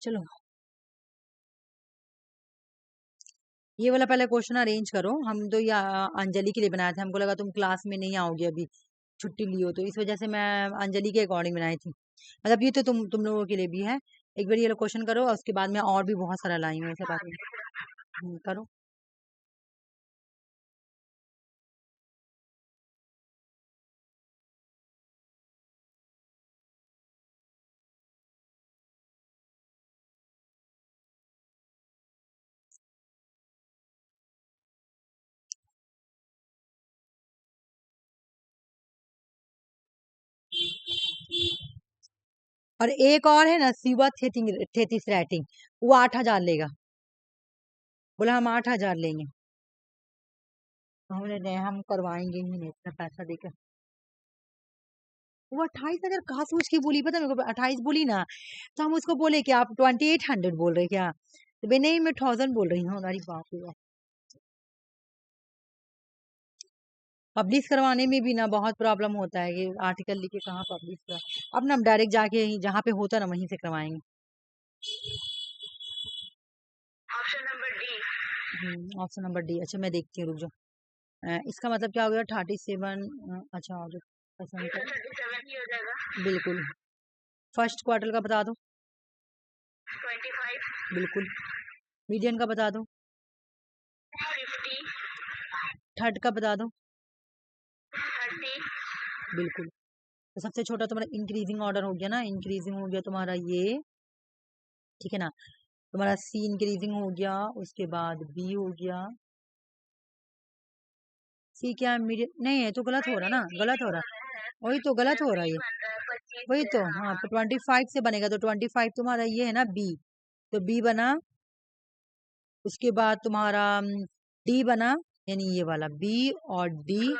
चलो ये वाला पहले क्वेश्चन अरेंज करो। हम तो ये अंजलि के लिए बनाया था, हमको लगा तुम क्लास में नहीं आओगे, अभी छुट्टी ली हो, तो इस वजह से मैं अंजलि के अकॉर्डिंग बनाई थी। मतलब ये तो तुम लोगों के लिए भी है। एक बार ये क्वेश्चन करो और उसके बाद मैं और भी बहुत सारा लाई हूँ ऐसे बात नहीं। करो। और एक और है ना, शिवा थेतिस राइटिंग, वो 8,000 लेगा। बोला हम 8,000 लेंगे। हमने नहीं, हम करवाएंगे ही नहीं इतना पैसा देकर। वो 28,000 कहाँ सोच के बोली पता है मेरे को, 28 बोली ना, तो हम उसको बोले कि आप 2800 बोल रहे क्या, तो भाई नहीं मैं 1000 बोल रही हूँ। अरे बाप रे बाप। पब्लिश करवाने में भी ना बहुत प्रॉब्लम होता है कि आर्टिकल लिखे कहाँ पब्लिश कर। अब ना हम डायरेक्ट जाके जहाँ पे होता ना वहीं से करवाएंगे। Option number D. अच्छा मैं देखती हूँ, रुक जाओ। इसका मतलब क्या हो गया 37। अच्छा हो जाए बिल्कुल। फर्स्ट क्वार्टर का बता दो। 25 बिल्कुल। मीडियन का बता दो। 50। थर्ड का बता दो। 30 बिल्कुल। तो सबसे छोटा तुम्हारा इंक्रीजिंग ऑर्डर हो गया ना, इंक्रीजिंग हो गया तुम्हारा ये, ठीक है ना। तुम्हारा सी इंक्रीजिंग हो गया, उसके बाद बी हो गया। सी क्या मीडियम नहीं है, तो गलत हो रहा ना, गलत हो रहा। वही तो गलत हो रहा है ये। वही तो हाँ, तो 25 से बनेगा, तो 25 तुम्हारा ये है ना बी, तो बी बना। उसके बाद तुम्हारा डी बना, यानी ये वाला बी और डी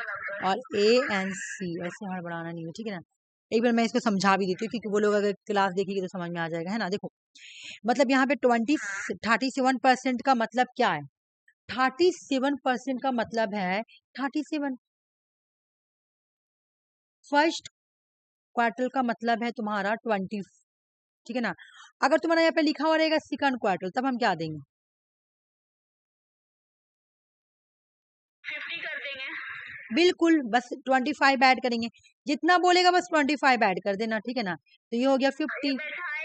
और ए एंड सी, ऐसे हड़बड़ाना नहीं है, ठीक है ना। एक बार मैं इसको समझा भी देती हूँ क्योंकि वो लोग अगर क्लास देखेगी तो समझ में आ जाएगा, है ना। देखो मतलब यहाँ पे 37% का मतलब क्या है, 37% का मतलब है 37। फर्स्ट क्वार्टर का मतलब है तुम्हारा 20, ठीक है ना। अगर तुम्हारा यहाँ पे लिखा हुआ रहेगा सेकंड क्वार्टर, तब हम क्या देंगे, 50 कर देंगे। बिल्कुल, बस 25 ऐड करेंगे। जितना बोलेगा बस 25 ऐड कर देना, ठीक है ना। तो ये हो गया 50।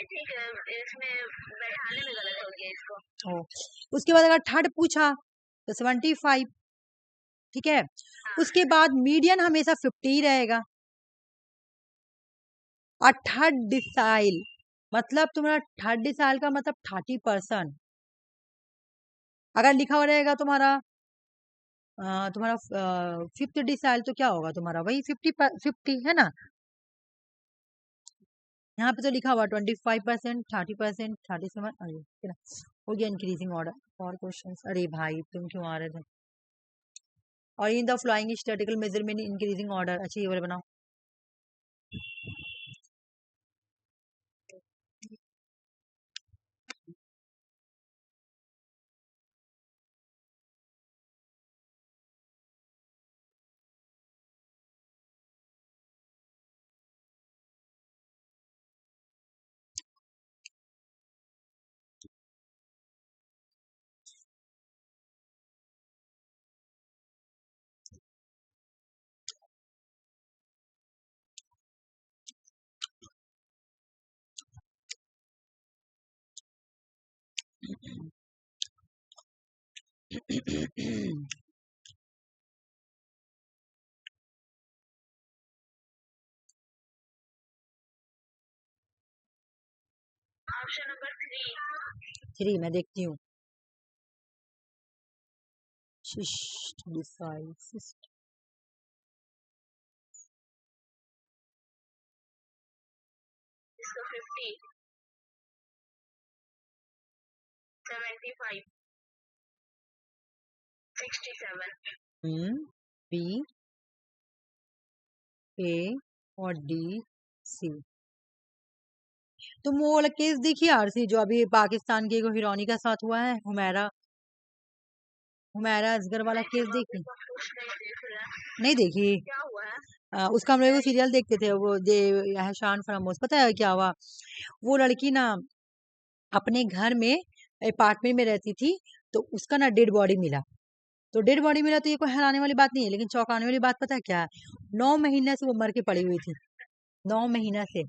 ठीक है, इसमें बैठाने में गलत हो गया इसको। ओ, उसके बाद अगर थर्ड पूछा तो 75, ठीक है। उसके बाद मीडियन हमेशा 50 ही रहेगा। और थर्ड डिसाइल मतलब तुम्हारा थर्ड डिसाइल का मतलब 30%। अगर लिखा हुआ रहेगा तुम्हारा तुम्हारा फिफ्थ डिसाइल, तो क्या होगा तुम्हारा वही 50 है ना। यहाँ पे तो लिखा हुआ 25%, 30%, 37। अरे हो गया इंक्रीजिंग ऑर्डर और क्वेश्चन। अरे भाई तुम क्यों आ रहे थे। और in the flying statistical measurement increasing order, अच्छा ये वाला बनाओ। ऑप्शन नंबर 3 मैं देखती हूँ। शिस्ट डिसाइल सिस्ट, इसको 50, 75, 67। बी ए और डी सी। तुम वो वाला केस देखी आरसी, जो अभी पाकिस्तान की एक हिरोनी के साथ हुआ है, हुमैरा, हुमैरा असगर वाला केस देखी नहीं देखी। क्या हुआ है उसका, हम लोग वो सीरियल देखते थे, वो दे एहसान फरामोश। पता है क्या हुआ, वो लड़की ना अपने घर में अपार्टमेंट में रहती थी, तो उसका ना डेड बॉडी मिला। तो डेड बॉडी मिला तो ये कोई हैरानी वाली बात नहीं है, लेकिन चौंकाने वाली बात पता है क्या है? 9 महीने से वो मर के पड़ी हुई थी, 9 महीना से।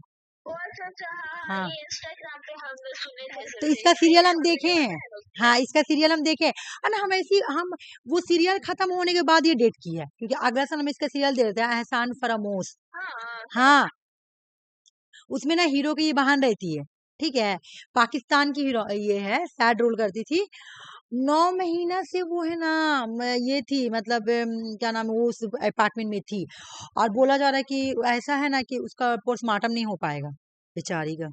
अच्छा अच्छा, हाँ हाँ, ये इंस्टाग्राम पे हमने सुने थे तो सिर्फ इसका रील्स, सीरियल ये हम हमने देखे देखा हैं। है उसका। हाँ, इसका सीरियल हम देखे हैं। और ना हम वो सीरियल खत्म होने के बाद ये डेट की है, क्योंकि अगला साल हम इसका सीरियल दे देते हैं, एहसान फरामोश। हाँ हाँ, उसमें ना हीरो की ये बहन रहती है, ठीक है, पाकिस्तान की हीरो ये है, सैड रोल करती थी। 9 महीना से वो है ना ये थी, मतलब क्या नाम है, वो उस अपार्टमेंट में थी। और बोला जा रहा है कि ऐसा है ना कि उसका पोस्टमार्टम नहीं हो पाएगा बेचारी का।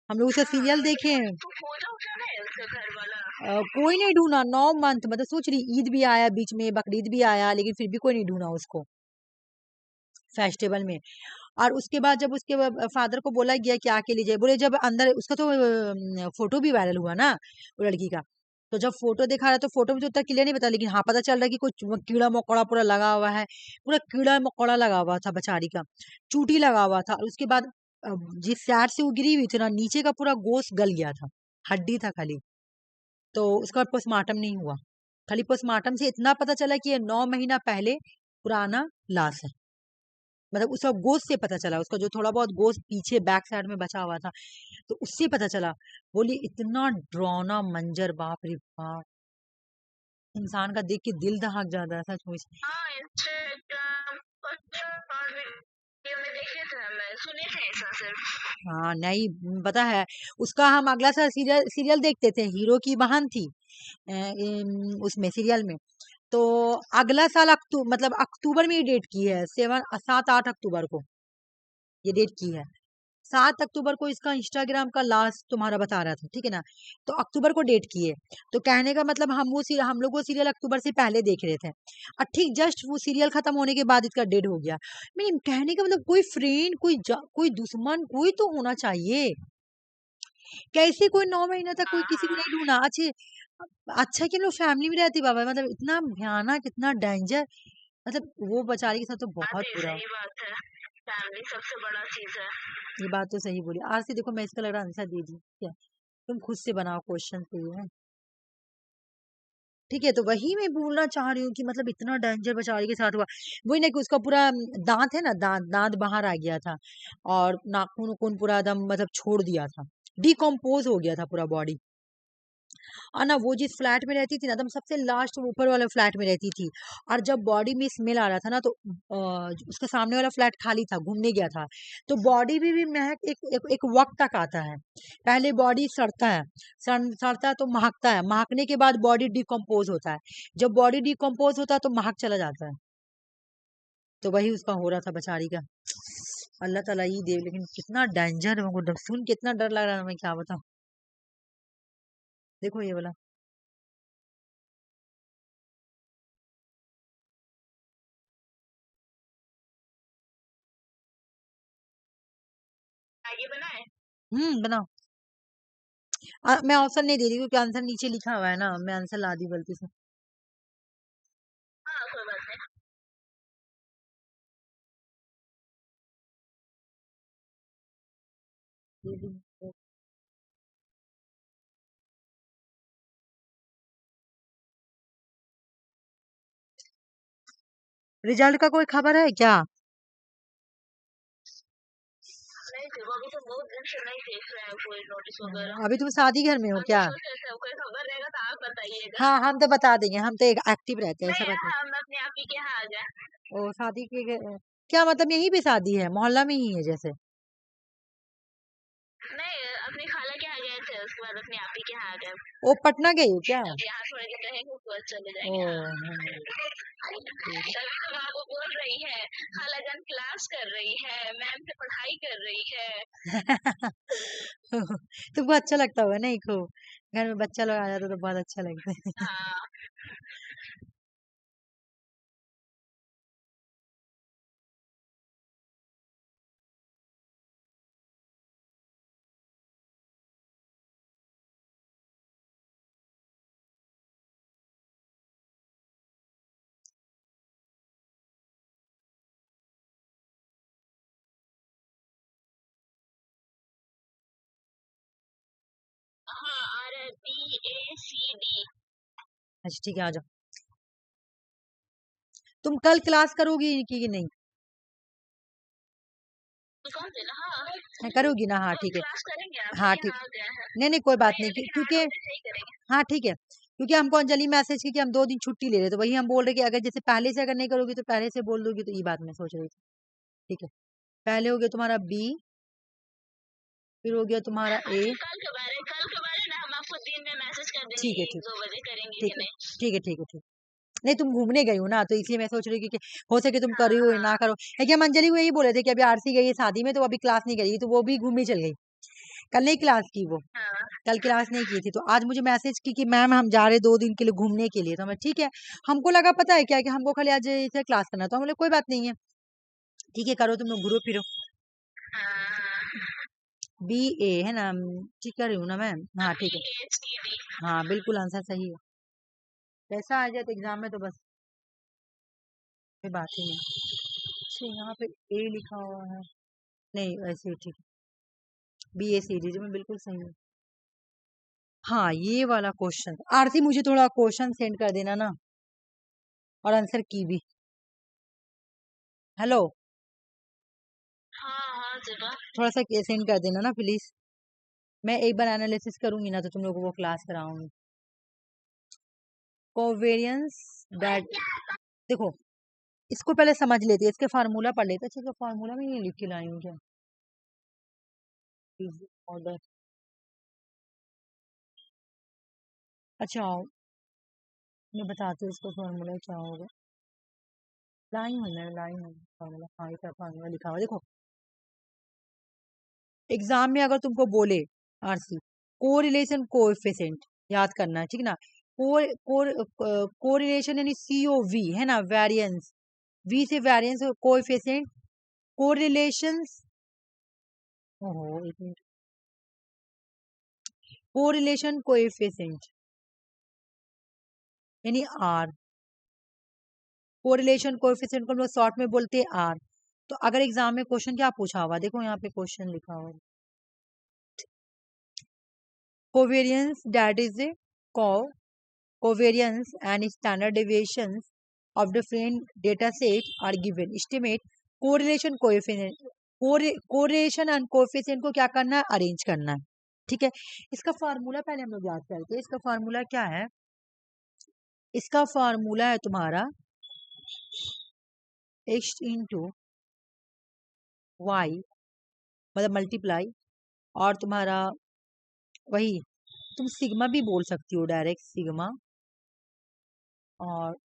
हम लोग उसका सीरियल हाँ, देखे हैं। तो फोटो उठा है उसका घर वाला। कोई नहीं ढूंढा 9 मंथ, मतलब सोच रही, ईद भी आया बीच में, बकरीद भी आया, लेकिन फिर भी कोई नहीं ढूंढा उसको फेस्टिवल में। और उसके बाद जब उसके फादर को बोला गया कि आके लीजिए, बोले जब अंदर उसका तो फोटो भी वायरल हुआ ना वो लड़की का। तो जब फोटो दिखा रहा तो फोटो में तो उतना क्लियर नहीं पता, लेकिन हाँ पता चल रहा है कि कुछ कीड़ा मकोड़ा पूरा लगा हुआ है, पूरा कीड़ा मकोड़ा लगा हुआ था बेचारी का, चूटी लगा हुआ था। और उसके बाद जिस साइड से वो गिरी हुई थी ना, नीचे का पूरा गोश्त गल गया था, हड्डी था खाली। तो उसका पोस्टमार्टम नहीं हुआ, खाली पोस्टमार्टम से इतना पता चला कि ये 9 महीना पहले पुराना लाश है। मतलब उसका गोश्त से पता चला, उसका जो थोड़ा बहुत गोश्त पीछे बैक साइड में बचा हुआ था, तो उससे पता चला। बोली इतना डरावना मंजर, बाप रे बाप, इंसान का देख के दिल दहक जाता है सच में। हाँ इंस्टाग्राम और वीडियो में देखे थे, मैं सुने थे ऐसा सिर्फ। हाँ नहीं, पता है, उसका हम अगला सा सीरियल सीरियल देखते थे, हीरो की बहन थी उसमें सीरियल में। तो अगला साल मतलब अक्टूबर में ये डेट की है, 7 8 अक्टूबर को ये डेट की है। 7 अक्टूबर को इसका इंस्टाग्राम का लास्ट तुम्हारा बता रहा था, ठीक है ना, तो अक्टूबर को डेट की है। तो कहने का मतलब हम लोग वो सीरियल अक्टूबर से पहले देख रहे थे, और ठीक जस्ट वो सीरियल खत्म होने के बाद इसका डेट हो गया। मीन कहने का मतलब कोई फ्रेंड, कोई दुश्मन कोई तो होना चाहिए। कैसे कोई 9 महीना तक कोई किसी को नहीं ढूंढा? अच्छे, अच्छा कि हम लोग फैमिली में रहती बाबा, मतलब इतना भयानक, इतना डेंजर, मतलब वो बेचारी के साथ तो बात बहुत ही बुरा। सही बात है, फैमिली सबसे बड़ा चीज है। ये बात तो सही बोली। आरसी देखो, मैं इसका लग रहा आंसर दे दी क्या, तुम खुद से बनाओ क्वेश्चन के लिए। ठीक है, तो वही मैं बोलना चाह रही हूँ कि मतलब इतना डेंजर बेचारी के साथ हुआ। वही ना कि उसका पूरा दांत है ना, दांत दांत बाहर आ गया था, और नाखून उखून पूरा एकदम मतलब छोड़ दिया था, डिकम्पोज हो गया था पूरा बॉडी। और ना वो जिस फ्लैट में रहती थी ना, एकदम सबसे लास्ट ऊपर वाले फ्लैट में रहती थी। और जब बॉडी में स्मेल आ रहा था ना, तो उसका सामने वाला फ्लैट खाली था, घूमने गया था। तो बॉडी भी महक एक वक्त तक आता है। पहले बॉडी सड़ता है, सड़ता है तो महकता है, महकने के बाद बॉडी डिकम्पोज होता है। जब बॉडी डिकम्पोज होता है तो महक चला जाता है। तो वही उसका हो रहा था बेचारी का। अल्लाह ताला ही दे, लेकिन कितना डेंजर है, मुझको सुन के इतना डर लग रहा है, मैं क्या बताऊं। देखो ये वाला। आगे बनाए। बनाओ। मैं ऑप्शन नहीं दे रही क्योंकि आंसर नीचे लिखा हुआ है ना, मैं आंसर ला दी गलती से। हाँ कोई बात नहीं। रिजल्ट का कोई खबर है क्या? नहीं थे, वो अभी तो बहुत दिन से नहीं देख रहे हैं कोई नोटिस वगैरह। अभी तुम शादी घर में हो हम तो क्या? सोच रहे थे कोई खबर रहेगा तो आप बताइएगा। हाँ, हम तो बता देंगे, हम तो एक एक्टिव रहते हैं, ऐसा नहीं बात नहीं। हम अपने आप ही के यहाँ आ गए। ओ शादी क्या मतलब यहीं पे शादी है, मोहल्ला में ही है जैसे? नहीं अपनी खाला के यहाँ गए थे, उसके बाद अपने आप ही के यहाँ आ गए। ओ पटना गई हो क्या? अब यहाँ थोड़ी देर रहेंगे उसके बाद चले ओ जाएंगे। हाँ हाँ, ठीक तभी तो बाबू बोल रही है, खालाजान क्लास कर रही है, मैम से पढ़ाई कर रही है। है। तुमको अच्छा लगता होगा नहीं, खूब घर में बच्चा लोग आ जाता तो बहुत अच्छा लगता है। हाँ हाँ आ रहा है BACD। अच्छा ठीक है, आ जाओ। तुम कल क्लास करोगी कि नहीं? कौन से ना, हाँ करोगी ना? हाँ ठीक है। क्लास करेंगे आप, हाँ लेकिन ठीक। आ गया है नहीं नहीं कोई बात वही, नहीं लेकिन 8 क्योंकि बजे से ही करेंगे। हाँ ठीक है, क्योंकि हमको अंजलि मैसेज की कि हम 2 दिन छुट्टी ले रहे, तो वही हम बोल रहे कि अगर जैसे पहले से अगर नहीं करोगी तो पहले से बोल दोगी, तो ये बात मैं सोच रही थी। ठीक है, पहले हो गया तुम्हारा बी, फिर हो गया तुम्हारा ए। अच्छा कल के बारे ना हम आपको दिन में मैसेज कर देंगे ठीक है 1-2 बजे करेंगे ठीक कि है नहीं। ठीक है ठीक है ठीक। नहीं तुम घूमने गई हो ना, तो इसलिए मैं सोच रही थी कि हो सके तुम हाँ करो या ना हाँ करो। है कि हम अंजलि को यही बोले थे कि अभी आरसी गई है शादी में, तो अभी क्लास नहीं करेगी, तो वो भी घूमने चल गई। कल नहीं क्लास की वो, हाँ कल क्लास नहीं की थी, तो आज मुझे मैसेज की कि मैम हम जा रहे 2 दिन के लिए घूमने के लिए, तो मैं ठीक है। हमको लगा पता है क्या कि हमको खाली आज इसे क्लास करना, तो हम बोले कोई बात नहीं है, ठीक है करो तुम लोग घूरो फिरो। हाँ बी ए है ना, ठीक कर रही हूँ ना मैम? हाँ ठीक है। BACD। हाँ बिल्कुल आंसर सही है। कैसा आ जाए तो एग्जाम में तो बस कोई बात ही नहीं। अच्छा यहाँ पे ए लिखा हुआ है, नहीं वैसे ही ठीक है, बी ए सी डी में बिल्कुल सही है। हाँ ये वाला क्वेश्चन, आरती मुझे थोड़ा क्वेश्चन सेंड कर देना ना, और आंसर की भी। हेलो, हाँ हाँ जेबा। थोड़ा सा सेंड कर देना ना प्लीज। मैं एक बार एनालिसिस करूंगी ना, तो तुम लोगों को क्लास कराऊंगी। कोवेरियंस दैट, देखो इसको पहले समझ लेते हैं, इसके फार्मूला पढ़ लेते हैं। अच्छा, फार्मूला में ये लिख के लाई हूँ क्या? ऑर्डर, अच्छा मैं बताती हूँ इसका फार्मूला क्या होगा। लाई हूँ मैं, लाई हूँ फार्मूला, हाँ इसका फार्मूला लिखा हुआ देखो। एग्जाम में अगर तुमको बोले आरसी, कोरिलेशन कोएफिशिएंट याद करना है, ठीक ना? कोरिलेशन यानी COV है ना, वेरिएंस, वी से वेरिएंस, कोएफिशिएंट, कोरिलेशंस, ओहो एक मिनट, कोरिलेशन कोएफिशिएंट यानी आर, कोरिलेशन कोएफिशिएंट को हम लोग शॉर्ट में बोलते हैं आर। तो अगर एग्जाम में क्वेश्चन क्या पूछा हुआ, देखो यहाँ पे क्वेश्चन लिखा हुआ, covariance that is a covariance and standard deviations of different data sets are given. Estimate correlation coefficient, correlation and coefficient को क्या करना है, अरेंज करना है। ठीक है, इसका फार्मूला पहले हम लोग याद करते हैं। इसका फार्मूला क्या है? इसका फार्मूला है तुम्हारा x इंटू वाई, मतलब मल्टीप्लाई, और तुम्हारा वही, तुम सिग्मा भी बोल सकती हो, डायरेक्ट सिग्मा, और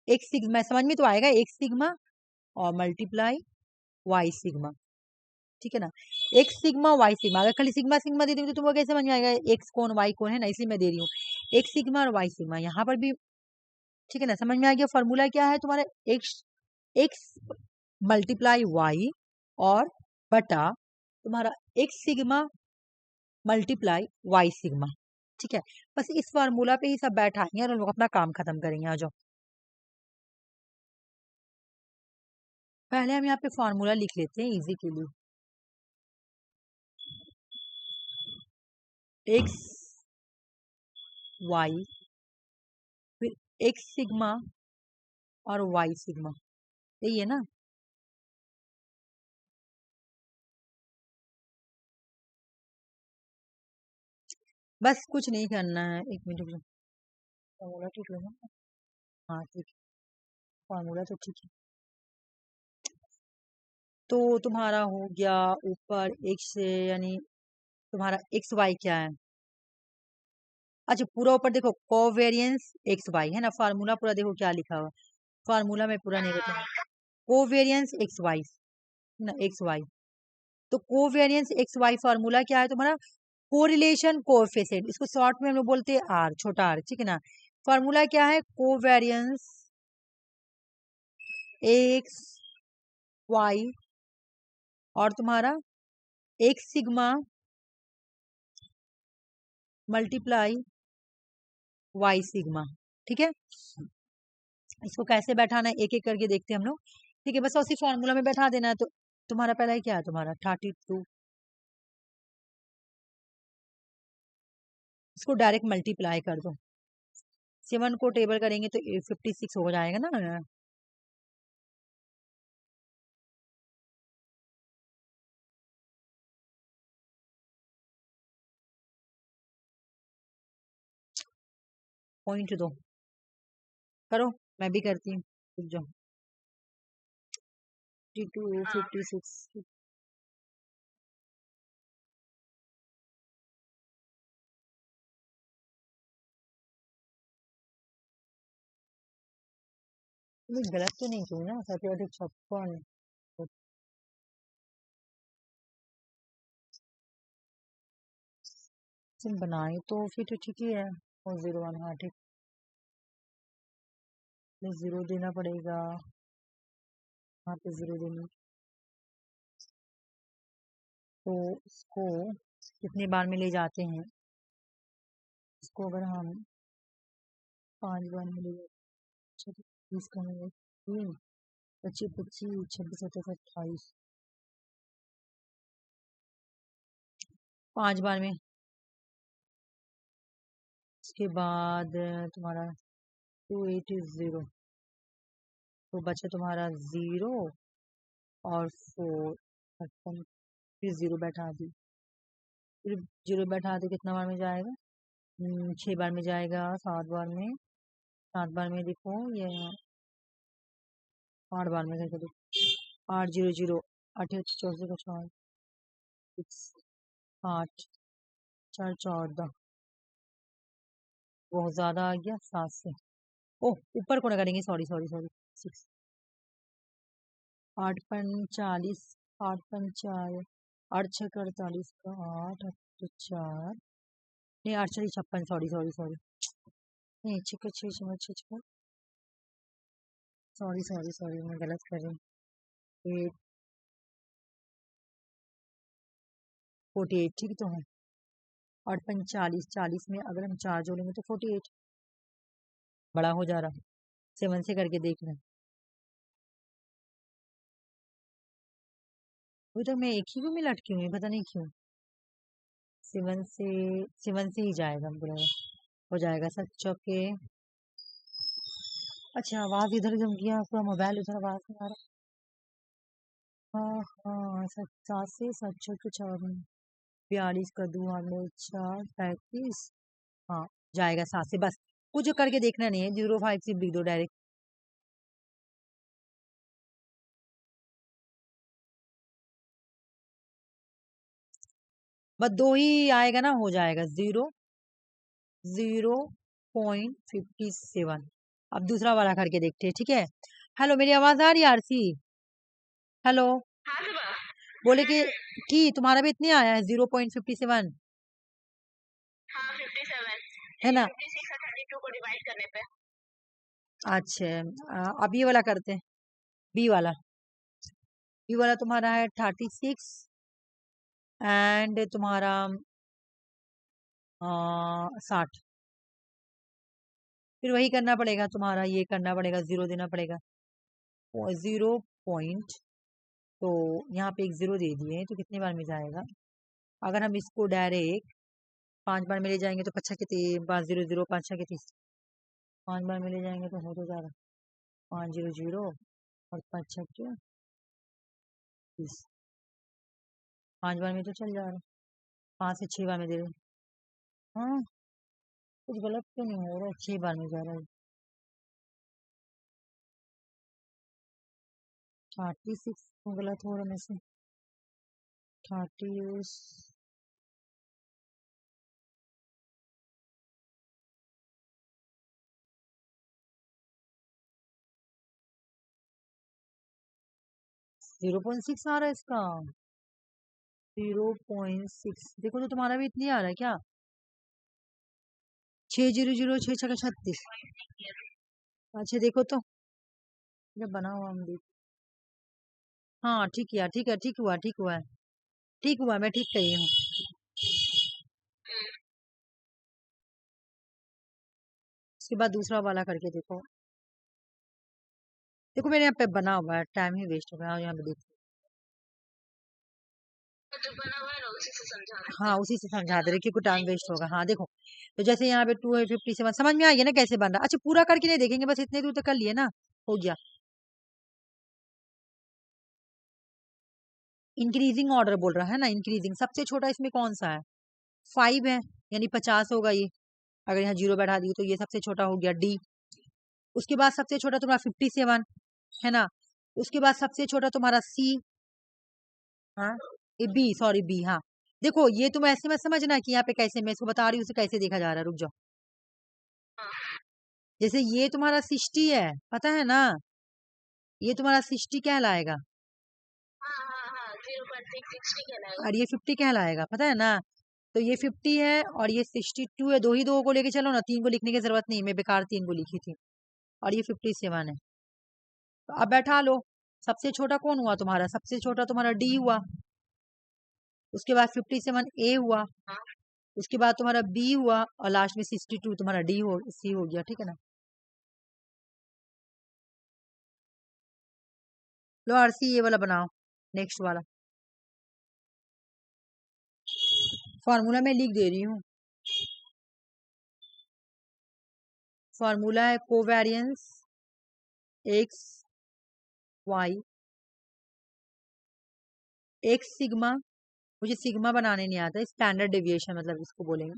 एक सिग्मा समझ में तो आएगा, एक सिग्मा और मल्टीप्लाई वाई सिग्मा, ठीक है ना? एक्स सिग्मा वाई सिग्मा, अगर खाली सिग्मा सिग्मा दे दूंगी तो तुमको कैसे समझ में आएगा एक्स कौन वाई कौन, है ना? इसलिए मैं दे रही हूँ एक्स सिग्मा और वाई सिग्मा यहाँ पर भी, ठीक है ना? समझ में आ गया? फॉर्मूला क्या है तुम्हारा? एक्स, एक्स मल्टीप्लाई वाई और बटा तुम्हारा X sigma multiply Y sigma, ठीक है? बस इस फार्मूला पे ही सब बैठाएंगे और हम लोग अपना काम खत्म करेंगे। आ जाओ, पहले हम यहाँ पे फार्मूला लिख लेते हैं इजी के लिए। एक्स वाई, फिर एक्स सिग्मा और वाई सिग्मा, यही है ना? बस कुछ नहीं करना है, एक मिनट रुको, फार्मूला ठीक है ना? हाँ ठीक है, फार्मूला तो ठीक है। तो तुम्हारा हो गया ऊपर एक्स यानी तुम्हारा एक्स वाई क्या है? अच्छा पूरा ऊपर देखो, कोवेरियंस एक्स वाई है ना, फार्मूला पूरा देखो क्या लिखा हुआ, फार्मूला में पूरा नहीं बता, कोवेरियंस एक्स वाई ना, एक्स वाई, तो कोवेरियंस एक्स वाई फार्मूला क्या है तुम्हारा? कोरिलेशन कोएफिशिएंट, इसको शॉर्ट में हम लोग बोलते हैं आर, छोटा आर, ठीक है ना? फार्मूला क्या है? कोवेरियंस एक्स वाई और तुम्हारा X sigma multiply Y sigma, ठीक है? इसको कैसे बैठाना है एक एक करके देखते हैं हम लोग, ठीक है? बस उसी फॉर्मूला में बैठा देना है। तो तुम्हारा पहला ही क्या है, तुम्हारा 32 इसको डायरेक्ट मल्टीप्लाई कर दो, 7 को टेबल करेंगे तो 56 हो जाएगा ना। पॉइंट दो, करो, मैं भी करती हूँ, रुक जाओ। 52 56 गलत तो नहीं की ना, 56 बनाए तो फिर तो ठीक ही है। और 01, हाँ ठीक, 0 देना पड़ेगा, यहाँ पे 0 देना। तो इसको कितनी बार में ले जाते हैं, इसको अगर हम 5 बार में ले जाते हैं, 20 का 3 25 25 26 27 28, 5 बार में। उसके बाद तुम्हारा 280, तो बचा तुम्हारा 0 और 4, फिर 0 बैठा दी, फिर 0 बैठा दी, कितना बार में जाएगा, 6 बार में जाएगा, 7 बार में, 7 बार में देखो ये 8 बार में करके देखो, 8 0 0 8 84 का 4 8 4 14, बहुत ज्यादा आ गया 7 से। ओह ऊपर को ना करेंगे, सॉरी सॉरी सॉरी, 6 8 40, 8 4 8 6 48 का 8 8 4, नहीं 8 4 56, सॉरी सॉरी सॉरी, नहीं 6 6 6 6, सॉरी सॉरी सॉरी, मैं गलत कर रही हूँ। 48 ठीक तो है, और 45 40 में अगर हम 4 जोड़ेंगे तो 48, बड़ा हो जा रहा, 7 से करके देख रहे हैं। अभी तक मैं एक ही को में लटकी हुई, पता नहीं क्यों। 7 से ही जाएगा, बुरा हो जाएगा, सच चौके। अच्छा आवाज इधर जम गया, पूरा मोबाइल उधर, आवाज नहीं आ रहा। हाँ हाँ, 7 से 7 चौके 42 का 2 में 4 35, हाँ जाएगा 7 से, बस कुछ करके देखना नहीं है, 05 से लिख दो डायरेक्ट। बस 2 ही आएगा ना, हो जाएगा 0.57। अब दूसरा वाला करके देखते हैं, ठीक है। हेलो, मेरी आवाज आ रही है आरसी? हेलो, हाँ सुबह, बोले कि तुम्हारा भी इतनी आया है 0.57, हाँ 57, है ना। 56 और 32 को डिवाइड करने पे। अच्छा अब ये वाला करते हैं, बी वाला। बी वाला तुम्हारा है 36 एंड तुम्हारा 60, फिर वही करना पड़ेगा तुम्हारा, ये करना पड़ेगा, 0 देना पड़ेगा, 0 पॉइंट, तो यहाँ पे एक 0 दे दिए तो कितनी बार में जाएगा, अगर हम इसको डायरेक्ट 5 बार में ले जाएंगे तो 5 के 5 0 0 5 के 30, 5 बार में ले जाएंगे तो हो तो जा रहा 5 0 0 और 5 के 30, 5 बार में तो चल जा रहा, 5 से 6 बार में दे रहे। हाँ कुछ गलत तो नहीं हो रहा, 6 बार में जा रहा है। 36 गलत हो रहा है मुझसे, 30 0.6 आ रहा है इसका, 0.6 देखो तो तुम्हारा भी इतनी आ रहा है क्या, 6 0 0 6 6 36। अच्छा देखो तो, जब बना हुआ हम देख, हाँ ठीक किया, ठीक है, ठीक हुआ ठीक हुआ है, ठीक हुआ, मैं ठीक कही हूँ। उसके बाद दूसरा वाला करके देखो, देखो मेरे यहाँ पे बना हुआ है, टाइम ही वेस्ट हो गया, यहाँ पे देखो तो बना हुआ है ना उसी से समझा रहे हाँ उसी से समझा दे रहे क्योंकि टाइम वेस्ट होगा। हाँ देखो, तो जैसे यहाँ पे 257 समझ में आ गया ना कैसे बन रहा। अच्छा पूरा करके नहीं देखेंगे, बस इतने दूर तक कर लिए ना, हो गया। इंक्रीजिंग ऑर्डर बोल रहा है ना, इंक्रीजिंग। सबसे छोटा इसमें कौन सा है? 5 है, यानी 50 होगा ये। अगर यहाँ 0 बैठा दिए तो ये सबसे छोटा हो गया डी। उसके बाद सबसे छोटा तुम्हारा 57 है ना। उसके बाद सबसे छोटा तुम्हारा सी। हाँ बी, सॉरी बी। हाँ देखो ये तुम ऐसे मत समझना कि यहाँ पे कैसे, मैं इसको बता रही हूँ उसे कैसे देखा जा रहा है, रुक जाओ। जैसे ये तुम्हारा 60 है, पता है ना, ये तुम्हारा 60 कहलाएगा हाँ हाँ हाँ 0.660 कहलाएगा। और ये 50 कहलाएगा, पता है ना। तो ये 50 है और ये 62 है, दो ही दो को लेके चलो ना, 3 को लिखने की जरूरत नहीं, मैं बेकार 3 को लिखी थी। और ये 57 है। तो अब बैठा लो, सबसे छोटा कौन हुआ तुम्हारा? सबसे छोटा तुम्हारा डी हुआ। उसके बाद 57 ए हुआ। हाँ उसके बाद तुम्हारा बी हुआ और लास्ट में 62 तुम्हारा डी हो सी हो गया, ठीक है ना। लो आरसी ये वाला बनाओ, नेक्स्ट वाला। फॉर्मूला मैं लिख दे रही हूँ। फॉर्मूला है covariance X Y X sigma, मुझे सिग्मा बनाने नहीं आता, स्टैंडर्ड डेविएशन मतलब इसको बोलेंगे,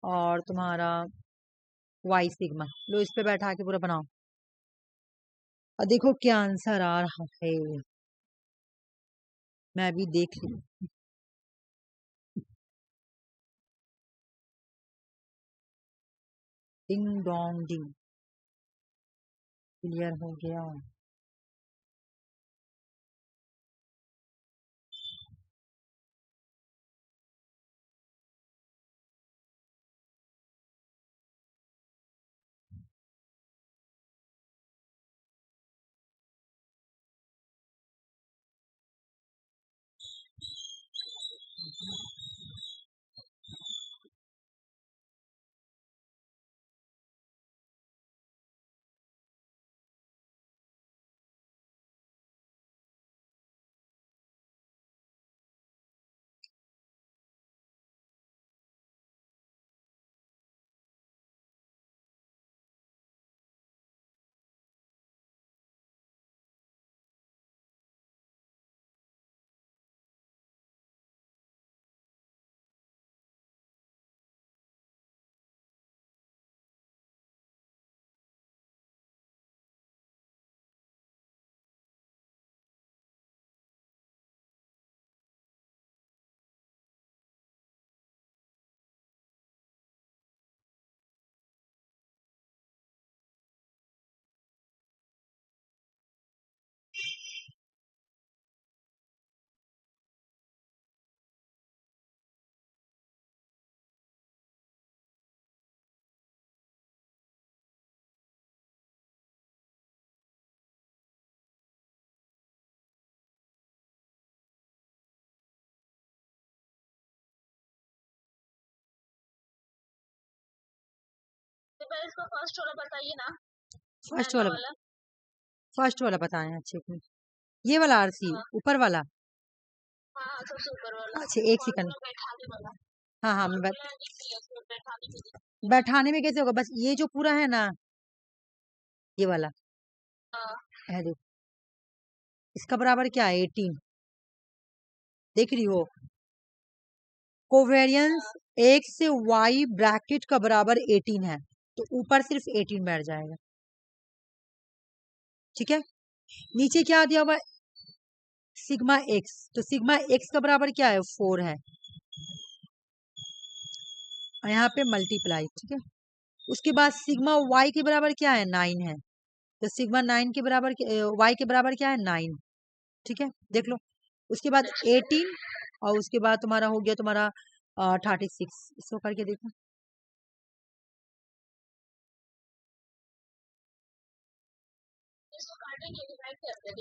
और तुम्हारा वाई सिग्मा। लो इस पे बैठा के पूरा बनाओ और देखो क्या आंसर आ रहा है, मैं भी देख ली। डिंग डोंग डिंग, क्लियर हो गया। तो पहले इसको फर्स्ट वाला बताइए ना, फर्स्ट पहला वाला, वाला। फर्स्ट वाला बताएं अच्छे से, ये वाला आरसी हाँ ऊपर वाला। हाँ हाँ, सबसे ऊपर वाला अच्छा एक सेकंड, फॉर्मूला बैठाने वाला। हाँ हाँ मैं फॉर्मूला लिख लिया उसमें बैठाने के लिए। बैठाने में कैसे होगा, बस ये जो पूरा है ना, ये वाला हाँ है देखो, इसका बराबर क्या है? 18, देख रही हो। कोवेरियंस एक्स से वाई ब्रैकेट का बराबर 18 है, तो ऊपर सिर्फ 18 बैठ जाएगा, ठीक है। नीचे क्या दिया हुआ है? सिग्मा एक्स, तो सिग्मा एक्स का बराबर क्या है? 4 है, और यहाँ पे मल्टीप्लाई, ठीक है। उसके बाद सिग्मा वाई के बराबर क्या है? 9 है, तो सिग्मा 9 के बराबर वाई के बराबर क्या है? 9, ठीक है, देख लो। उसके बाद 18 और उसके बाद तुम्हारा हो गया तुम्हारा 36, इसको करके देखो। इसको काटेंगे, डिवाइड करते हैं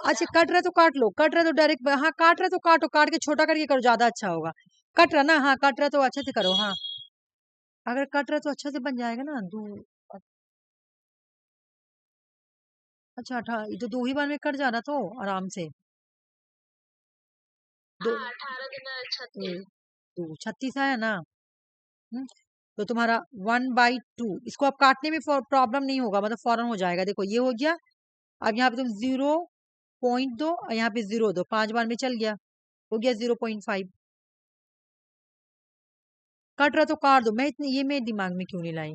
अच्छा क्या? कट रहा तो काट लो, कट रहा तो डायरेक्ट, हाँ काट रहा तो काटो, काट के छोटा करके करो, ज्यादा अच्छा होगा। कट रहा ना, हाँ कट रहा तो अच्छे से करो, हाँ अगर कट रहा तो अच्छा से बन जाएगा ना। दो, अच्छा ये तो 2 ही बार में कट जा रहा तो आराम से। दो 18 2 36 आया ना। तो तुम्हारा 1/2 इसको अब काटने में प्रॉब्लम नहीं होगा, मतलब फौरन हो जाएगा। देखो ये हो गया। अब यहाँ पे तुम 0.2 और यहाँ पे 0 दो, 5 बार में चल गया, हो गया 0.5। कट रहा तो काट दो। मैं इतनी ये मैं दिमाग में क्यों नहीं लाई।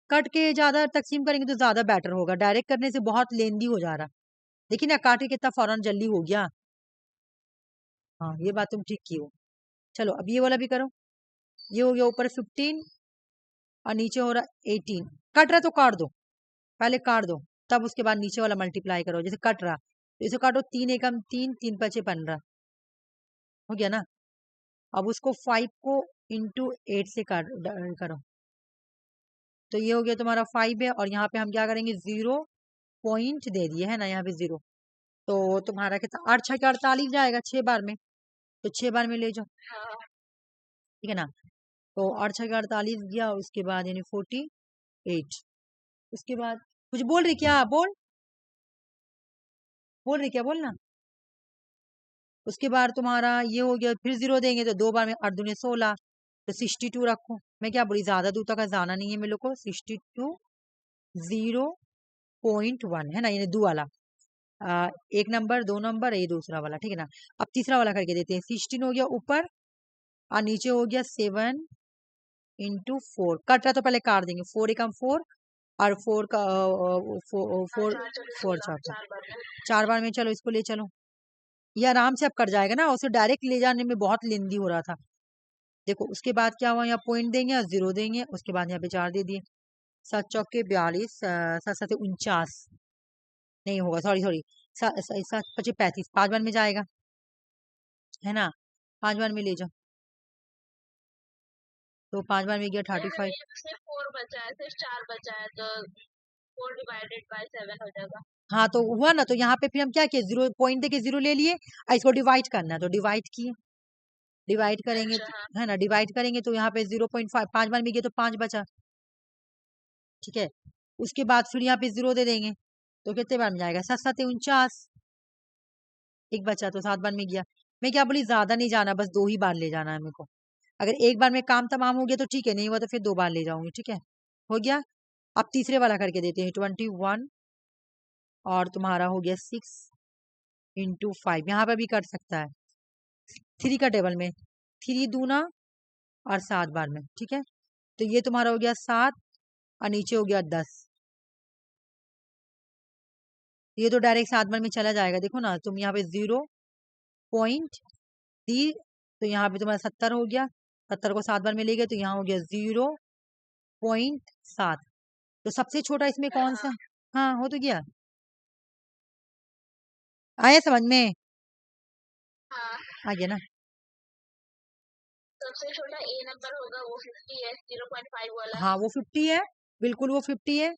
कट के ज्यादा तकसीम करेंगे तो ज्यादा बेटर होगा, डायरेक्ट करने से बहुत लेंदी हो जा रहा। देखिए ना काट के कितना फौरन जल्दी हो गया। हाँ ये बात तुम ठीक की हो। चलो अब ये वाला भी करो। ये हो गया ऊपर 15 और नीचे हो रहा 18। कट रहा तो काट दो, पहले काट दो, तब उसके बाद नीचे वाला मल्टीप्लाई करो। जैसे कट रहा तो इसे काटो, 3 एकम 3, 3 पचे 15, हो गया ना। अब उसको 5 को इंटू 8 से करो, तो ये हो गया तुम्हारा 5 है। और यहाँ पे हम क्या करेंगे, 0 पॉइंट दे दिए है ना, यहाँ पे 0। तो तुम्हारा कितना, 8 6 के 48 जाएगा 6 बार में, तो 6 बार में ले जाओ, ठीक है ना। तो 8 6 के 48 गया, उसके बाद यानी 48। उसके बाद कुछ बोल रही क्या, बोल रही क्या, बोलना। उसके बाद तुम्हारा ये हो गया, फिर 0 देंगे तो 2 बार में 8 दूनी 16, तो 62 रखो। मैं क्या बोली, ज्यादा दूर तक जाना नहीं है मेरे को। 62 0.1 है ना, यानी 2 वाला। एक नंबर, 2 नंबर, ये दूसरा वाला, ठीक है ना। अब तीसरा वाला करके देते हैं। 16 हो गया ऊपर और नीचे हो गया 7 इंटू 4। कट रहा तो पहले काट देंगे, 4 एकम 4 और 4 का 4 4 बार में। चलो इसको ले चलो, ये आराम से अब कट जाएगा ना, उसे डायरेक्ट ले जाने में बहुत लेंदी हो रहा था। देखो उसके बाद क्या हुआ, यहाँ पॉइंट देंगे और 0 देंगे, उसके बाद यहाँ पे 4 दे दिए। 7 चौके 42, 7 7 49 नहीं होगा, सॉरी सॉरी, 7 पचे 35, 5 बार में जाएगा है ना, 5 बार में ले जाओ, तो 5 बार में गया 35। सिर्फ 4 बचा है, सिर्फ 4 बचा है, तो 4 डिवाइडेड बाय 7 हो जाएगा। हाँ तो हुआ ना, तो यहाँ पे फिर हम क्या किए, 0 पॉइंट देके 0 ले लिए और इसको डिवाइड करना है, तो डिवाइड किए। डिवाइड करेंगे है ना, डिवाइड करेंगे तो यहाँ पे 0.5 5 बार में गया तो 5 बचा, ठीक है। उसके बाद फिर यहाँ पे 0 दे देंगे, तो कितने बार में जाएगा, 7 7 49, एक बचा तो 7 बार में गया। मैं क्या बोली, ज्यादा नहीं जाना, बस 2 ही बार ले जाना है मेरे को। अगर एक बार में काम तमाम हो गया तो ठीक है, नहीं हुआ तो फिर 2 बार ले जाऊंगी, ठीक है, हो गया। अब तीसरे वाला करके देते हैं, 21 और तुम्हारा हो गया 6 इंटू 5। यहाँ पे भी कट सकता है 3 का टेबल में, 3 दूना और 7 बार में, ठीक है। तो ये तुम्हारा हो गया 7 और नीचे हो गया 10। ये तो डायरेक्ट 7 बार में चला जाएगा, देखो ना तुम यहाँ पे 0 पॉइंट दी, तो यहाँ पे तुम्हारा 70 हो गया, 70 को 7 बार में ले गए तो यहाँ हो गया 0.7। तो सबसे छोटा इसमें कौन सा, हाँ हो तो गया, आया समझ में, आ गया ना। सबसे छोटा ए नंबर होगा, वो 50 है, 0.5 वाला। हाँ वो 50 है, बिल्कुल वो 50 है।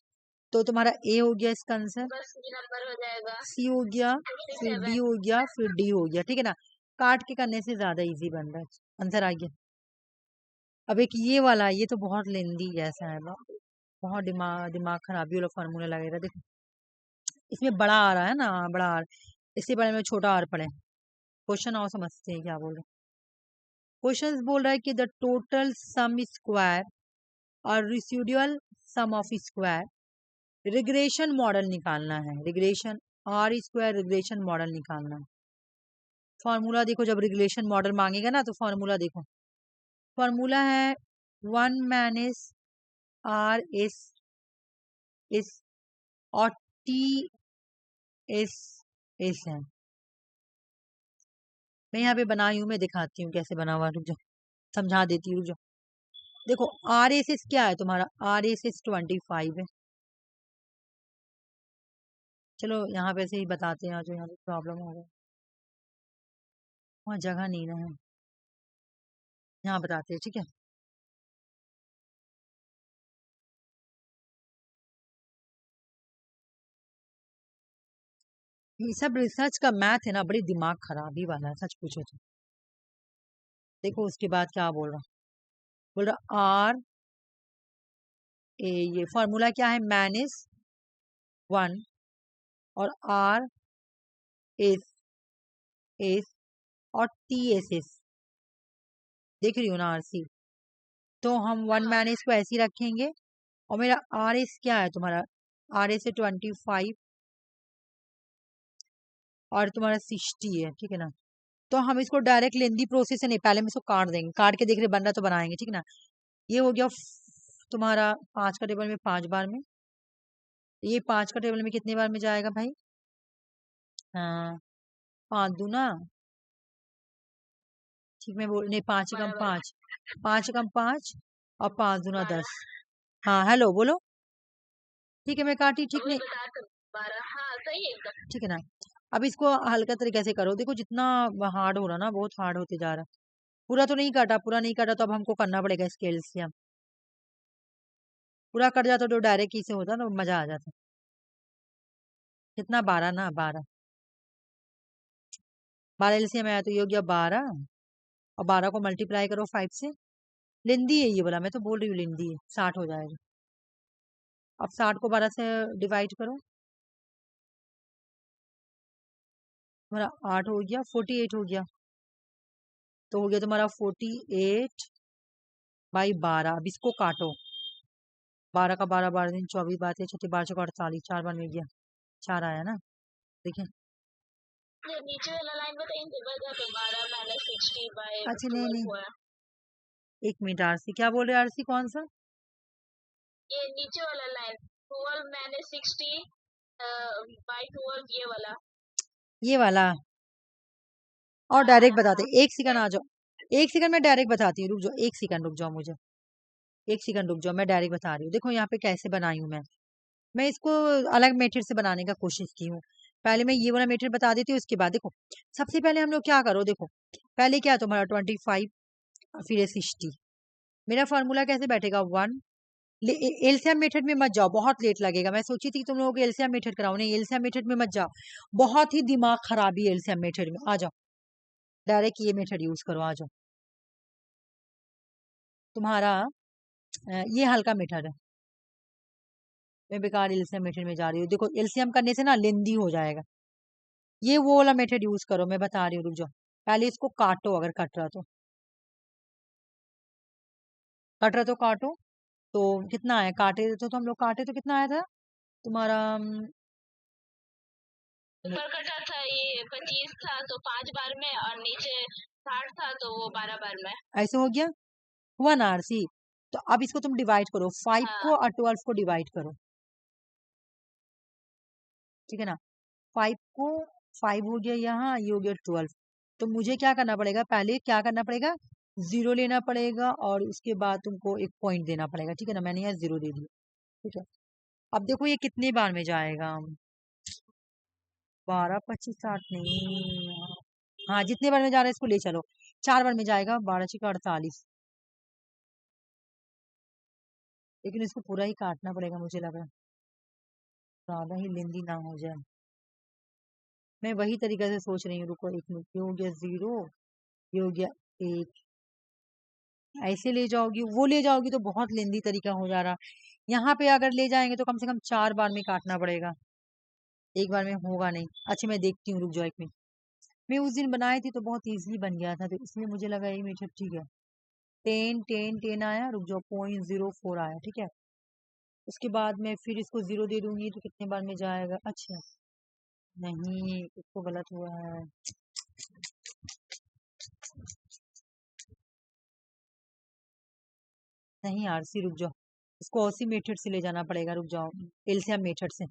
तो तुम्हारा ए हो गया इसका आंसर, सी नंबर हो जाएगा, सी हो गया, फिर बी हो गया, फिर डी हो गया, ठीक है ना। काट के करने से ज्यादा इजी बन रहा है, आंसर आ गया। अब एक ये वाला, ये तो बहुत लेंदी जैसा है, बहुत दिमाग दिमाग खराबी वाला फॉर्मूला लगेगा। देखो इसमें बड़ा आ रहा है ना, बड़ा आर, इससे बड़े में छोटा आर पड़े। क्वेश्चन और समझते हैं क्या बोल रहे हैं। क्वेश्चन बोल रहा है कि द टोटल सम स्क्वायर और residual sum of square regression model निकालना है। Regression R square regression model निकालना है। फॉर्मूला देखो, जब रिग्रेशन मॉडल मांगेगा ना तो फॉर्मूला देखो, फॉर्मूला है 1 माइनस आर एस और टी एस है। मैं यहाँ पे बनाई हूँ, मैं दिखाती हूँ कैसे बना हुआ, रुक जाओ समझा देती हूँ, रुक जाओ। देखो आर एस एस क्या है तुम्हारा, आर एस एस 25 है। चलो यहाँ पे से ही बताते हैं, जो यहाँ पे प्रॉब्लम हो गई, वहाँ जगह नहीं ना है, यहाँ बताते हैं, ठीक है। ये सब रिसर्च का मैथ है ना, बड़ी दिमाग खराबी वाला है सच पूछो तो। देखो उसके बाद क्या बोल रहा आर ए, ये फॉर्मूला क्या है, -1 और आर एस एस और TSS, देख रही हो ना RC, तो हम 1 मैंने इसको ऐसे ही रखेंगे। और मेरा RS क्या है तुम्हारा, RS है 25 और तुम्हारा 60 है, ठीक है ना। तो हम इसको डायरेक्ट लेंदी प्रोसेस से नहीं, पहले हम इसको काट देंगे, काट के देख रहे बन रहा तो बनाएंगे, ठीक है ना। ये हो गया तुम्हारा 5 का टेबल में 5 बार में, ये 5 का टेबल में कितने बार में जाएगा भाई, हाँ 5 दूना, ठीक मैं बोल नहीं, 5 कम 5, 5 कम 5 और 5 दूना 10। हाँ हेलो बोलो, ठीक है मैं काटी, ठीक नहीं, हाँ सही है एकदम। ठीक है ना। अब इसको हल्का तरीके से करो, देखो जितना हार्ड हो रहा ना, बहुत हार्ड होते जा रहा। पूरा तो नहीं काटा, पूरा नहीं काटा तो अब हमको करना पड़ेगा स्केल से। हम पूरा कट जाता तो डायरेक्ट ही से होता ना, मजा आ जाता। कितना 12 ना, 12 LCM आया तो ये हो गया 12, और 12 को मल्टीप्लाई करो 5 से। लेंदी है ये बोला, मैं तो बोल रही हूँ लेंदी है, 60 हो जाएगा। अब 60 को 12 से डिवाइड करो, तुम्हारा 8 हो गया, 48 हो गया, तो हो गया तुम्हारा 48/12। अब इसको काटो, 12 का 12, 12 दिन 24, 12 36, 12 चौका 48, 4 बार में गया, 4 आया ना, देखिए। नीचे वाला लाइन बताइए, 12 - 60/12 अच्छा नहीं हुआ। एक मिनट, RC क्या बोल रहे हैं, RC कौन सा, ये नीचे वाला लाइन 12 - 60/12, ये वाला। और डायरेक्ट बताते, एक सेकंड आ जाओ, एक सेकंड मैं डायरेक्ट बताती हूँ, रुक जाओ एक सेकंड, रुक जाओ मुझे एक सेकंड रुक जाओ, मैं डायरेक्ट बता रही हूँ। देखो यहाँ पे कैसे बनाई हूँ मैं इसको अलग मेथड से बनाने का कोशिश की हूँ। पहले मैं ये वाला मेथड बता देती हूँ, उसके बाद देखो सबसे पहले हम लोग क्या करो, देखो पहले क्या तुम्हारा 25 फिर 60, मेरा फॉर्मूला कैसे बैठेगा 1। एलसीएम मेथड में मत जाओ, बहुत लेट लगेगा। मैं सोची थी कि तुम लोगों को एलसीएम मेथड कराओ, नहीं एलसीएम मेथड में मत जाओ, बहुत ही दिमाग खराबी है एलसीएम मेथड में। आ जाओ डायरेक्ट ये मेथड यूज करो, आ जाओ। तुम्हारा ये हल्का मेथड है, मैं बेकार एलसीएम मेथड में जा रही हूँ। देखो एलसीएम करने से ना लेंदी हो जाएगा, ये वो वाला मेथड यूज करो, मैं बता रही हूँ, रुक जाओ। पहले इसको काटो, अगर कट रहा तो कट रहा तो काटो। तो कितना आया, काटे तो हम लोग काटे तो कितना आया था तुम्हारा, ऊपर कटा था ये 25 था तो 5 बार में, और नीचे 60 था तो वो 12 बार में। ऐसे हो गया, हुआ ना RC। तो अब इसको तुम डिवाइड करो, 5 को और 12 को डिवाइड करो, ठीक है ना। 5 को 5 हो गया यहाँ, ये हो गया 12। तो मुझे क्या करना पड़ेगा, पहले क्या करना पड़ेगा, 0 लेना पड़ेगा और उसके बाद तुमको एक पॉइंट देना पड़ेगा, ठीक है ना। मैंने यहाँ 0 दे दिया, ठीक है। अब देखो ये कितने बार में जाएगा, 12 25 60 नहीं, हाँ जितने बार में जा रहा है इसको ले चलो, 4 बार में जाएगा, 12 छिका 48। लेकिन इसको पूरा ही काटना पड़ेगा, मुझे लग रहा है ज्यादा ही लेंदी ना हो जाए। मैं वही तरीका से सोच रही हूँ, रुको एक मिनट, ये हो गया 0, ये हो गया 1, ऐसे ले जाओगी, वो ले जाओगी तो बहुत लेंदी तरीका हो जा रहा। यहाँ पे अगर ले जाएंगे तो कम से कम 4 बार में काटना पड़ेगा, एक बार में होगा नहीं। अच्छा मैं देखती हूँ, रुक जाओ एक मिनट। मैं उस दिन बनाई थी तो बहुत इजीली बन गया था, तो इसलिए मुझे लगा ये मेथड ठीक है। 10 10 10 आया, रुक जाओ 0.04 आया, ठीक है। उसके बाद मैं फिर इसको 0 दे दूंगी तो कितने बार में जाएगा, अच्छा नहीं इसको गलत हुआ है, नहीं RC रुक जाओ, इसको OC मेथड से ले जाना पड़ेगा, रुक जाओ एलसीएम मेथड से,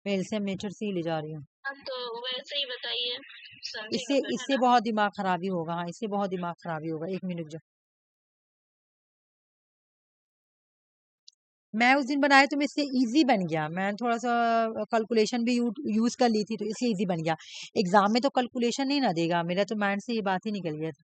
मैं एलसीएम मेथड से ही ले जा रही हूँ। तो वैसे ही बताइए, इससे इससे बहुत दिमाग खराबी होगा, हाँ इससे बहुत दिमाग खराबी होगा, एक मिनट जो मैं उस दिन बनाया तो इससे इजी बन गया, मैं थोड़ा सा कैलकुलेशन भी यूज कर ली थी तो इससे इजी बन गया। एग्जाम में तो कैलकुलेशन नहीं ना देगा, मेरा तो माइंड से ये बात ही निकल गया था।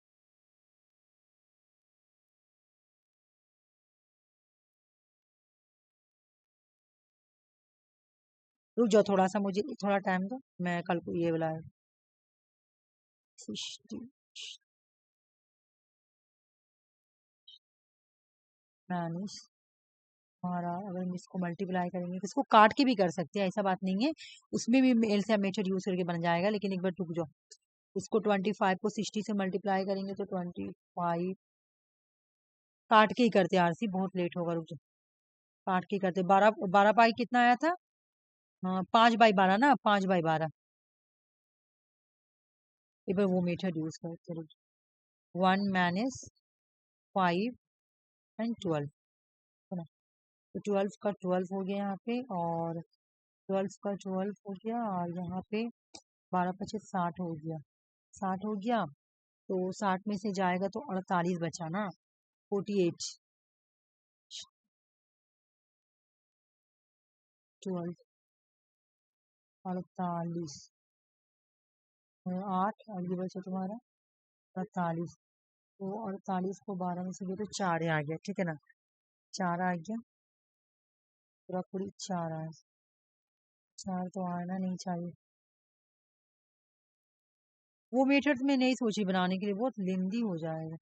रुक जाओ थोड़ा सा, मुझे थोड़ा टाइम दो, मैं कल ये वाला 60 माइनस, हमारा अगर हम इसको मल्टीप्लाई करेंगे तो इसको काट के भी कर सकते हैं, ऐसा बात नहीं है, उसमें भी एलसीएम मेथड यूज करके बन जाएगा। लेकिन एक बार रुक जाओ, इसको 25 को 60 से मल्टीप्लाई करेंगे तो 25 काट के ही करते आरसी, बहुत लेट होगा, रुक जाओ, काट के करते। 12 पाई कितना आया था? हाँ 5/12 ना, 5/12। एक बार वो मेथड यूज करते, रुक जाओ। 1 - 5 एंड 12 है ना, तो 12 का 12 हो गया यहाँ पे, और 12 का 12 हो गया, और यहाँ पे 12×5 = 60 हो गया, 60 हो गया। तो 60 में से जाएगा तो 48 बचा ना, 48, 12, 48, 8, और ये बचा तुम्हारा 48। तो 48 को 12 में से गया तो 4 आ गया, ठीक है ना, 4 आ गया, पूरा पूरी 4 आया, 4 तो आना नहीं चाहिए। वो मेथड में नहीं सोची बनाने के लिए, बहुत लेंदी हो जाएगा,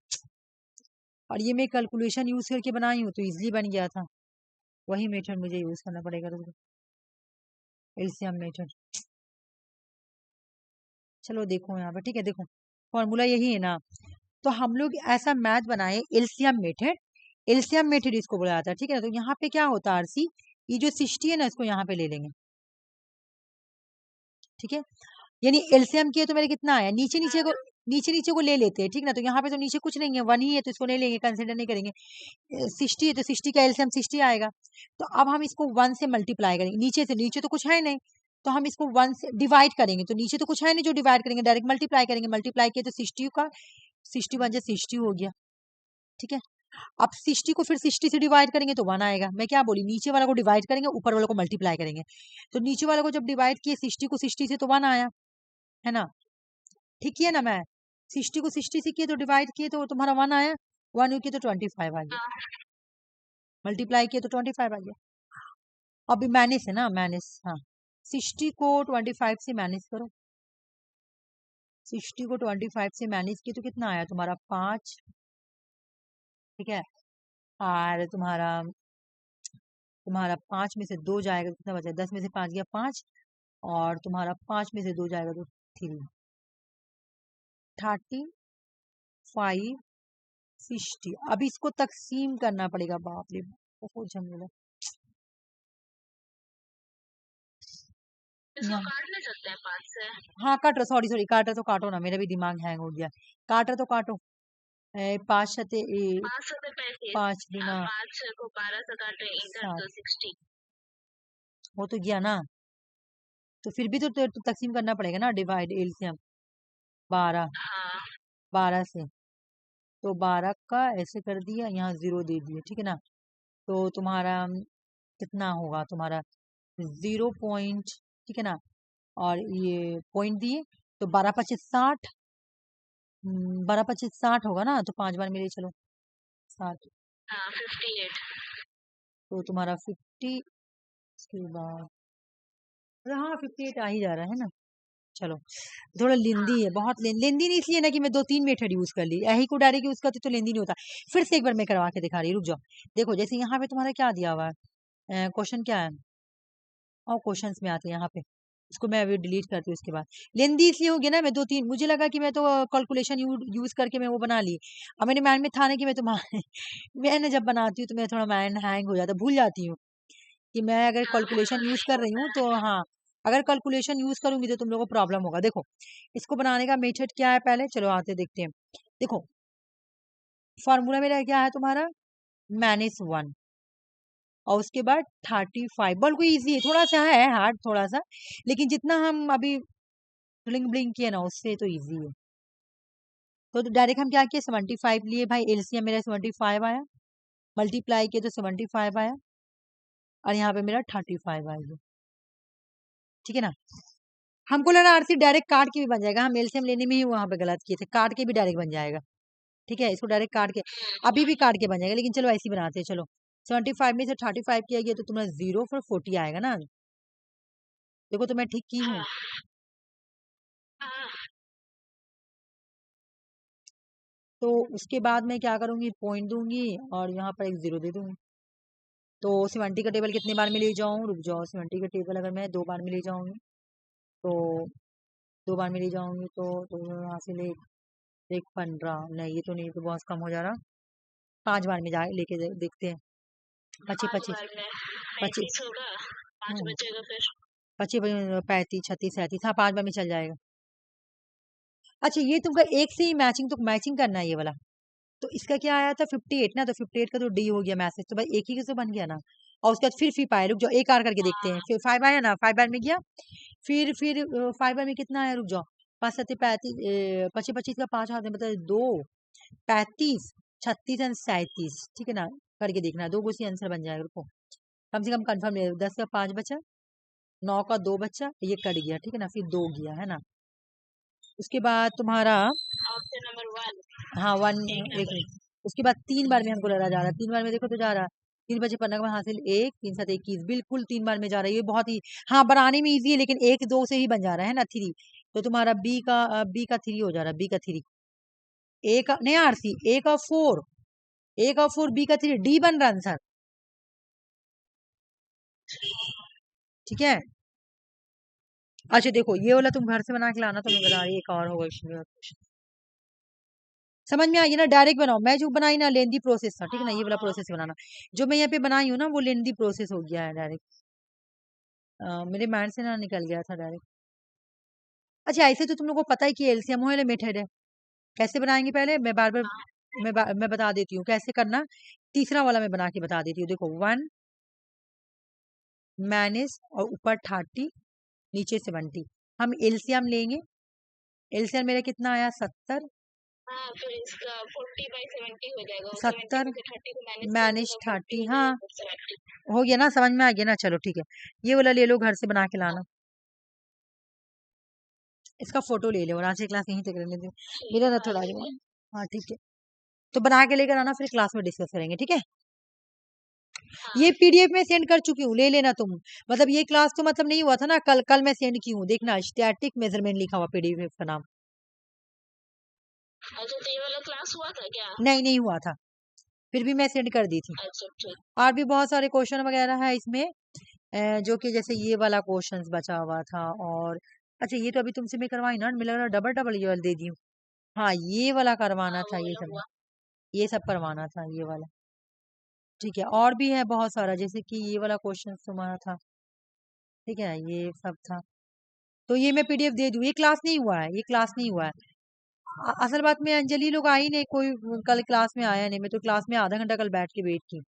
और ये मैं कैलकुलेशन यूज करके बनाई हूँ तो इजीली बन गया था, वही मेथड मुझे यूज करना पड़ेगा, तो एलसीएम मेथड। चलो देखो यहाँ पर, ठीक है, देखो फॉर्मूला यही है ना, तो हम लोग ऐसा मैथ बनाए एलसीएम मेथड, एलसीएम मेथड इसको बोला जाता है, ठीक है ना। तो यहाँ पे क्या होता है आरसी, ये जो 60 है ना, इसको यहाँ पे ले लेंगे, ठीक है, यानी एलसीएम किया तो मेरे कितना आया, नीचे नीचे को ले लेते हैं, ठीक ना। तो यहाँ पे तो नीचे कुछ नहीं है, 1 ही है, तो इसको नहीं लेंगे, कंसिडर नहीं करेंगे। 60 है तो 60 का एलसीएम 60 आएगा। तो अब हम इसको 1 से मल्टीप्लाई करेंगे, नीचे तो कुछ है नहीं, तो हम इसको 1 से डिवाइड करेंगे, तो नीचे तो कुछ है नहीं जो डिवाइड करेंगे, डायरेक्ट मल्टीप्लाई करेंगे, मल्टीप्लाई किए तो 60 का 60 बन जाए 60 हो गया, ठीक है। अब 60 को फिर 60 से डिवाइड करेंगे तो 1 आएगा। मैं क्या बोली, नीचे वाला को डिवाइड करेंगे, ऊपर वाले को मल्टीप्लाई करेंगे, तो नीचे वाला को जब डिवाइड किए 60 को 60 से तो 1 आया, है ना, ठीक है ना। मैं 60 को 60 से किए तो डिवाइड किए तो तुम्हारा 1 आया, 1 किए तो 25 आ गया, मल्टीप्लाई किए तो 25 आ गया। अभी माइनस है ना, माइनस, हाँ 60 को 25 से माइनस करो, 60 को 25 से माइनस किए तो कितना आया तुम्हारा 5, ठीक है, और तुम्हारा 5 में से 2 जाएगा तो कितना बचा, 10 में से 5 गया 5, और तुम्हारा 5 में से 2 जाएगा तो 3, 35, 60। अब इसको तकसीम करना पड़ेगा, बाप रे बहुत झमेला। इसको काट ले सकते हैं 5 से। हाँ काटो, सॉरी काटो तो काटो ना, मेरा भी दिमाग हैंग हो गया, काटो तो काटो। 5 शते 5 गुना 5 को 12 से काटे, इधर तो 60 हो तो गया ना, तो फिर भी तो तकसीम करना पड़ेगा ना, डिवाइड एलसीएम 12, हाँ 12 से, तो 12 का ऐसे कर दिया, यहाँ 0 दे दिया, ठीक है ना। तो तुम्हारा कितना होगा, तुम्हारा 0 पॉइंट, ठीक है ना, और ये पॉइंट दिए, तो 12×5 = 60, 12×5 = 60 होगा ना, तो 5 बार मेरे चलो 60, 58, तो तुम्हारा 50, इसके बाद हाँ 58 आ ही जा रहा है ना। चलो थोड़ा लेंदी है, बहुत लेंदी नहीं, इसलिए ना कि मैं 2-3 मेथड यूज कर ली, यही को डायरेक्ट यूज करती तो लेंदी नहीं होता। फिर से एक बार मैं करवा के दिखा रही, रुक जाओ, देखो जैसे यहाँ पे तुम्हारा क्या दिया हुआ है, क्वेश्चन क्या है, और क्वेश्चन में आते हैं यहाँ पे, इसको मैं अभी डिलीट करती हूँ, उसके बाद लेंदी इसलिए हो गया ना, मैं 2-3, मुझे लगा कि मैं तो कैलकुलेशन यूज करके मैं वो बना ली, अब मेरे माइंड में था ना कि मैं तो मैं जब बनाती हूँ तो मैं थोड़ा माइंड हैंग हो जाता, भूल जाती हूँ कि मैं अगर कैलकुलेशन यूज कर रही हूँ तो, हाँ अगर कैलकुलेशन यूज करूंगी तो तुम लोगों को प्रॉब्लम होगा। देखो इसको बनाने का मेथड क्या है, पहले चलो आते देखते हैं। देखो फॉर्मूला मेरा क्या है तुम्हारा, -1, और उसके बाद 35, बिल्कुल इजी है, थोड़ा सा है हार्ड थोड़ा सा, लेकिन जितना हम अभी ब्लिंक ब्लिंक किए ना उससे तो इजी है। तो डायरेक्ट हम क्या किए, 75 लिए भाई, एलसीएम मेरा 75 आया, मल्टीप्लाई किए तो 75 आया, और यहाँ पे मेरा 35 आएगा, ठीक है ना। हमको लगा आरसी डायरेक्ट काट के भी बन जाएगा, हम एलसीएम लेने में ही वहां पे गलत किए थे, काट के भी डायरेक्ट बन जाएगा, ठीक है, इसको डायरेक्ट काट के अभी भी काट के बन जाएगा, लेकिन चलो ऐसे ही बनाते हैं। चलो 75 में से 35 किया गया तो तुम्हारा 0 फिर 40 आएगा ना, देखो तो मैं ठीक की हूँ। तो उसके बाद मैं क्या करूंगी, पॉइंट दूंगी और यहाँ पर एक 0 दे दूंगी। तो 70 का टेबल कितने बार में ले जाऊं, रुक जाओ, 70 का टेबल अगर मैं 2 बार में ले जाऊंगी तो 2 बार में ले जाऊंगी तो यहाँ से ले एक 15 नहीं, ये तो नहीं, तो बहुत कम हो जा रहा। 5 बार में जा लेके देखते हैं। 25 5 25 बार में 25 35 होगा, 5 बचेगा फिर। 25 35 36 37, हाँ 5 बार में चल जाएगा। अच्छा ये तुमका एक से ही मैचिंग, तो मैचिंग करना है ये वाला। तो इसका क्या आया था 58 ना, तो 58 का तो डी हो गया मैसेज, तो भाई एक ही से बन गया ना। और उसके बाद फिर पाए, रुक जाओ एक आर करके देखते हैं। फिर 5 आया ना, 5 बार में गया। फिर 5 बार में कितना आया, रुक जाओ। 5 7 35 25 25 का 5 हाथ में मतलब 2 35 36 एंड 37, ठीक है ना। करके देखना है, 2 को सी आंसर बन जाएगा। रुको कम से कम कंफर्म ले, 10 का 5 बचा, 9 का 2 बचा, ये कट गया, ठीक है ना। फिर 2 गया है ना। उसके बाद तुम्हारा ऑप्शन नंबर 1, हाँ 1 एक एक नंबर। उसके बाद 3 बार में हमको लग रहा जा रहा है। 3 बार में देखो तो जा रहा है। 3 बचे 15 का हासिल 1 3 7 21, बिल्कुल 3 बार में जा रहा है। ये बहुत ही, हाँ बनाने में इजी है, लेकिन 1 2 से ही बन जा रहा है ना 3। तो तुम्हारा बी का 3 हो जा रहा है, बी का 3। ए का नहीं आरसी, ए का 4, ए का 4 बी का 3, डी बन रहा आंसर, ठीक है। अच्छा देखो ये वाला तुम घर से बना के लाना, तो मैं बता रही एक और होगा इसमें। समझ में आ गया ना, डायरेक्ट बनाओ। मैं जो बनाई ना लेंदी प्रोसेस था, ठीक है ना। ये वाला प्रोसेस बनाना जो मैं यहाँ पे बनाई हूँ ना, वो लेंदी प्रोसेस हो गया है डायरेक्ट। मेरे माइंड से ना निकल गया था डायरेक्ट। अच्छा ऐसे तो तुम लोग को पता है कि एलसीएम हो मेथड है। कैसे बनाएंगे पहले, मैं बता देती हूँ कैसे करना। तीसरा वाला मैं बना के बता देती हूँ। देखो 1 माइनस और ऊपर 30 नीचे 70, हम एलसीएम लेंगे। एलसीएम मेरा कितना आया 70, हाँ फिर इसका 40/70 हो जाएगा, और 70 70 में से 30 को माइनस कर माइनस देगा, 40 हो 30, जाएगा हाँ फिर 70। हो गया ना, समझ में आ गया ना। चलो ठीक है, ये वाला ले लो घर से बना के लाना। इसका फोटो ले लो और आज की क्लास यहीं तक रहने दो, मेरा ना हाँ थोड़ा ले लिया। हाँ ठीक है। तो बना के लेकर आना, फिर क्लास में डिस्कस करेंगे, ठीक है। हाँ ये पीडीएफ में सेंड कर चुकी हूँ, ले लेना तुम। मतलब ये क्लास तो मतलब नहीं हुआ था ना, कल कल मैं सेंड की हूँ, देखना स्टैटिक मेजरमेंट लिखा हुआ पीडीएफ का नाम। अच्छा, तो ये वाला क्लास हुआ था क्या? नहीं नहीं हुआ था, फिर भी मैं सेंड कर दी थी। अच्छा ठीक। और भी बहुत सारे क्वेश्चन वगैरह है इसमें, जो कि जैसे ये वाला क्वेश्चन बचा हुआ था। और अच्छा ये तो अभी तुमसे मैं करवाई ना, मिला रहा डबल डबल ये वाला दे दी हूँ। हाँ ये वाला करवाना हाँ था, वो ये वाला सब हुआ। ये सब करवाना था ये वाला, ठीक है। और भी है बहुत सारा, जैसे कि ये वाला क्वेश्चन तुम्हारा था, ठीक है, ये सब था। तो ये मैं पीडीएफ दे दूँ, ये क्लास नहीं हुआ है, ये क्लास नहीं हुआ है। असल बात में अंजलि लोग आई नहीं, कोई कल क्लास में आया नहीं। मैं तो क्लास में आधा घंटा कल बैठ के वेट की।